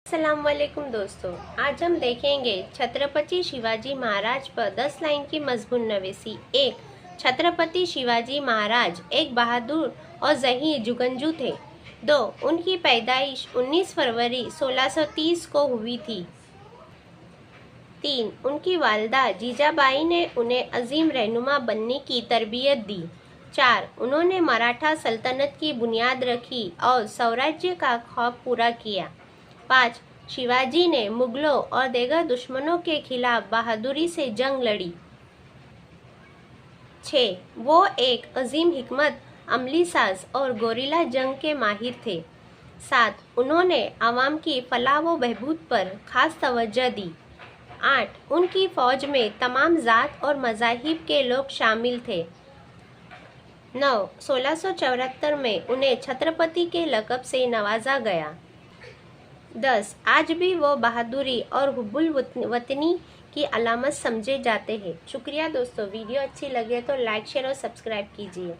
अस्सलाम वालेकुम दोस्तों, आज हम देखेंगे छत्रपति शिवाजी महाराज पर 10 लाइन की मजबून नवीसी। 1. छत्रपति शिवाजी महाराज एक बहादुर और ज़हीर जुगंजू थे। 2. उनकी पैदाइश 19 फरवरी 1630 को हुई थी। 3. उनकी वालदा जीजाबाई ने उन्हें अजीम रहनुमा बनने की तरबियत दी। 4. उन्होंने मराठा सल्तनत की बुनियाद रखी और स्वराज्य का ख्वाब पूरा किया। 5. शिवाजी ने मुगलों और दीगर दुश्मनों के खिलाफ बहादुरी से जंग लड़ी। 6. वो एक अजीम हिकमत अमली साज और गोरिल्ला जंग के माहिर थे। 7. उन्होंने आवाम की फलाह व बहबूद पर खास तवज्जो दी। 8. उनकी फौज में तमाम जात और मज़ाहिब के लोग शामिल थे। 9. 1674 में उन्हें छत्रपति के लक़ब से नवाजा गया। 10. आज भी वो बहादुरी और हुब्बुल वतनी की अलामत समझे जाते हैं। शुक्रिया दोस्तों, वीडियो अच्छी लगे तो लाइक शेयर और सब्सक्राइब कीजिए।